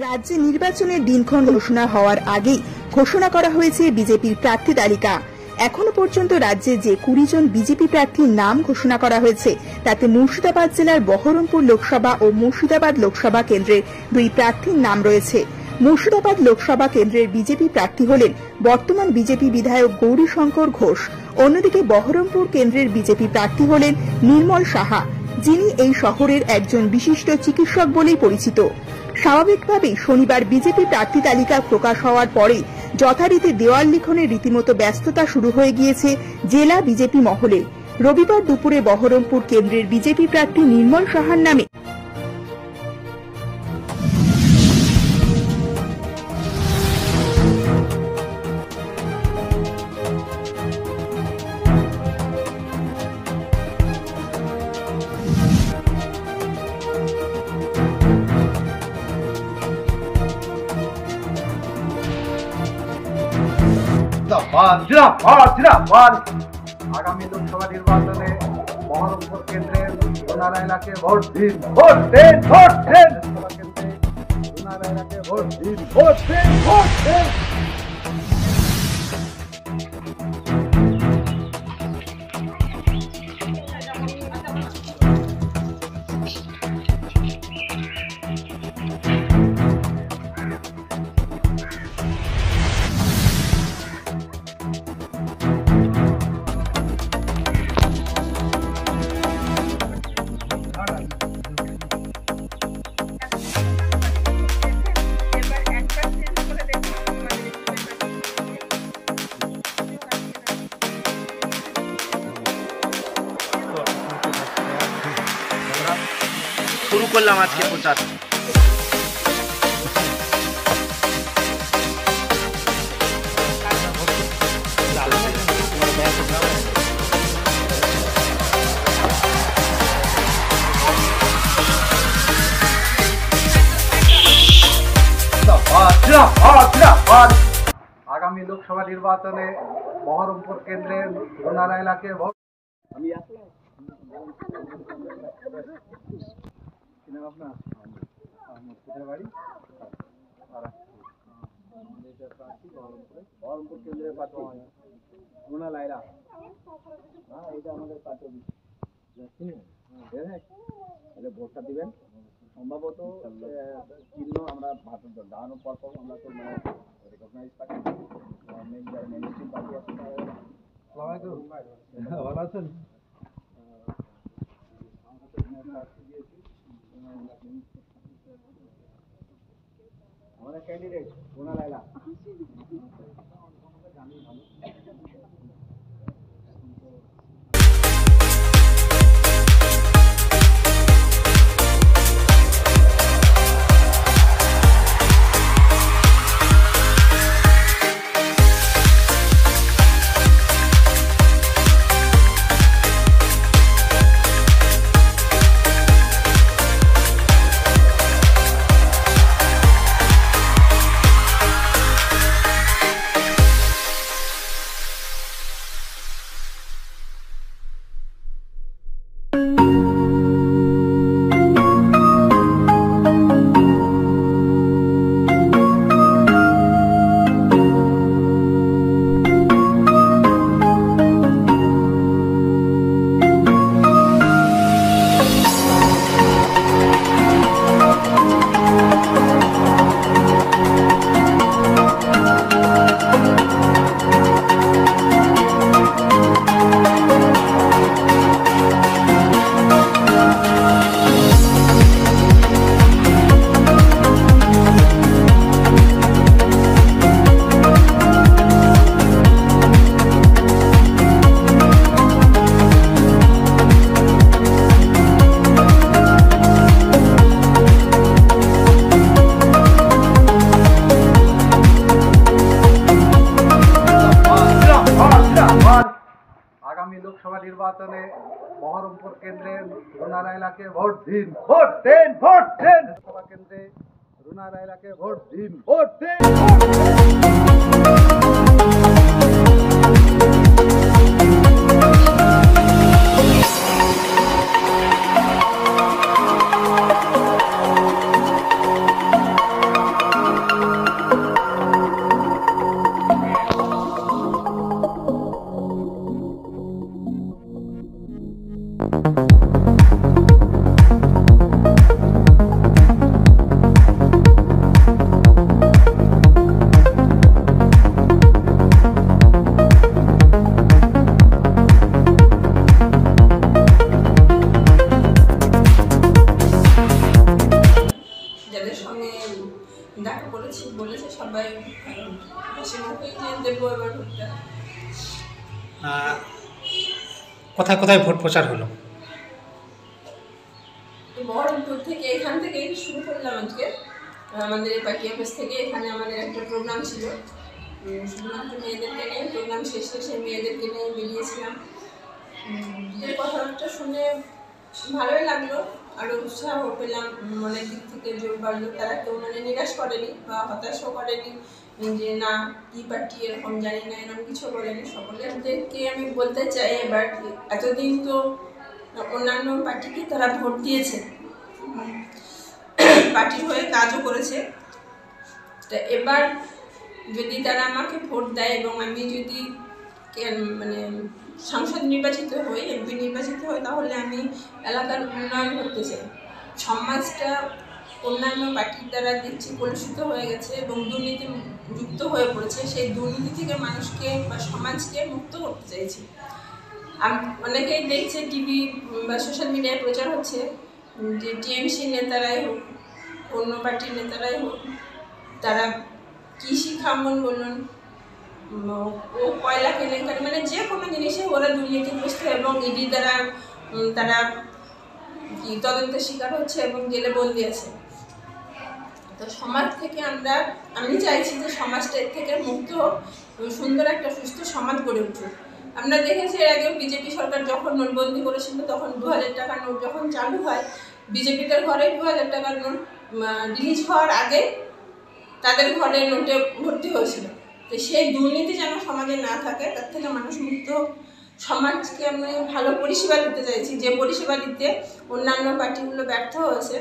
রাজ্যে নির্বাচনের দিনক্ষণ ঘোষণা হওয়ার আগেই ঘোষণা করা হয়েছে বিজেপির প্রার্থী তালিকা। এখনো পর্যন্ত রাজ্যে যে 20 জন বিজেপি প্রার্থীর নাম ঘোষণা করা হয়েছে তাতে মুর্শিদাবাদ জেলার বহরমপুর লোকসভা ও মুর্শিদাবাদ লোকসভা কেন্দ্রের 2 প্রার্থীর নাম রয়েছে। মুর্শিদাবাদ লোকসভা কেন্দ্রের বিজেপি প্রার্থী হলেন বর্তমান বিজেপি বিধায়ক গৌরীশঙ্কর ঘোষ। অন্যদিকে বহরমপুর কেন্দ্রের বিজেপি প্রার্থী হলেন নির্মল সাহা, যিনি এই শহরের একজন বিশিষ্ট চিকিৎসক বলেই পরিচিত। স্বাভাবিকভাবেই শনিবার বিজেপি প্রার্থী তালিকা প্রকাশ হওয়ার পরেই যথারীতি দেওয়াল লিখনের রীতিমতো ব্যস্ততা শুরু হয়ে গিয়েছে জেলা বিজেপি মহলে। রবিবার দুপুরে বহরমপুর কেন্দ্রের বিজেপি প্রার্থী নির্মল সাহার নামে আগামী লোকসভা নির্বাচনে বহরমপুর কেন্দ্রের রুনারায়লাকে ভোট দিন, ভোট দিন, ভোট দিন। লোকসভা কেন্দ্রে রুনারায়লাকে ভোট দিন, ভোট দিন, ভোট দিন। শুরু করলাম আজকে প্রচার। আগামী লোকসভা নির্বাচনে বহরমপুর কেন্দ্রের রুনারায়লাকে ভোট। আমি আপনার বাড়ি বহরমপুর কেন্দ্রের প্রার্থী রুনা লাইলা। হ্যাঁ, এটা আমাদের পার্টি তাহলে ভোটটা দিবেন। সম্ভবত চিহ্ন আমরা দাঁড়ানোর পর আমরা তো মানে রেকগনাইজ পার্টি মেনস্ট্রিম পার্টি আছে। ভালো আছেন? আমাদের ক্যান্ডিডেট রুনা লাইলা। আগামী লোকসভা নির্বাচনে বহরমপুর কেন্দ্রের রুনারায়লাকে ভোট দিন, ভোট দিন, ভোট দিন। লোকসভা কেন্দ্রে রুনারায়লাকে ভোট দিন, ভোট দিন, ভোট দিন। দেখা করেছি, বলেছে সবাই হাসি মুখেই যে দেবো এবার ভোটটা। কোথায় কোথায় ভোট প্রচার হলো? বহরমপুর থেকে, এখান থেকেই শুরু করলাম আজকে। আমাদের এই পার্টি অফিস থেকে এখানে আমাদের একটা প্রোগ্রাম ছিল, শুধুমাত্র মেয়েদেরকে নিয়ে প্রোগ্রাম শেষে সেই মেয়েদেরকে নিয়ে বেরিয়েছিলাম। এই কথাটা শুনে ভালোই লাগলো, আরও উৎসাহ পেলাম, মনের দিক থেকে জোর বাড়লো। তারা কেউ নিরাশ করেনি বা হতাশও করেনি যে না কি পার্টি এরকম জানি না, এরকম কিছু বলেনি। সকলেরদেরকে আমি বলতে চাই এবার, এতদিন তো অন্যান্য পার্টিকে তারা ভোট দিয়েছে, পার্টির হয়ে কাজও করেছে। তা এবার যদি তারা আমাকে ভোট দেয় এবং আমি যদি সাংসদ নির্বাচিত হই, এমপি নির্বাচিত হই, তাহলে আমি এলাকার উন্নয়ন করতে চাই। সমাজটা অন্যান্য পার্টির দ্বারা দেখছি কলুষিত হয়ে গেছে এবং দুর্নীতি যুক্ত হয়ে পড়েছে। সেই দুর্নীতি থেকে মানুষকে বা সমাজকে মুক্ত করতে চাইছি। অনেকেই দেখছে টিভি বা সোশ্যাল মিডিয়ায় প্রচার হচ্ছে যে টিএমসি নেতারাই হোক, অন্য পার্টির নেতারাই হোক, তারা কৃষি খামন বলুন, ও কয়লা কেলেঙ্কারি, যে কোনো জিনিসে ওরা দুর্নীতিগ্রস্ত এবং ইডি দ্বারা তারা কি তদন্তের শিকার হচ্ছে এবং জেলে বন্দী আছে। তো সমাজ থেকে আমি চাইছি যে সমাজটা এর থেকে মুক্ত হোক, সুন্দর একটা সুস্থ সমাজ গড়ে উঠুক। আমরা দেখেছি এর আগেও বিজেপি সরকার যখন নোটবন্দি করেছিল, তখন 2000 টাকার নোট যখন চালু হয়, বিজেপিদের ঘরে 2000 টাকার নোট রিলিজ হওয়ার আগে তাদের ঘরে নোটে ভর্তি হয়েছিল। তো সেই দুর্নীতি যেন সমাজে না থাকে, তার থেকে মানুষ মুক্ত হোক। সমাজকে আমি ভালো পরিষেবা দিতে চাইছি, যে পরিষেবা দিতে অন্যান্য পার্টিগুলো ব্যর্থ হয়েছে।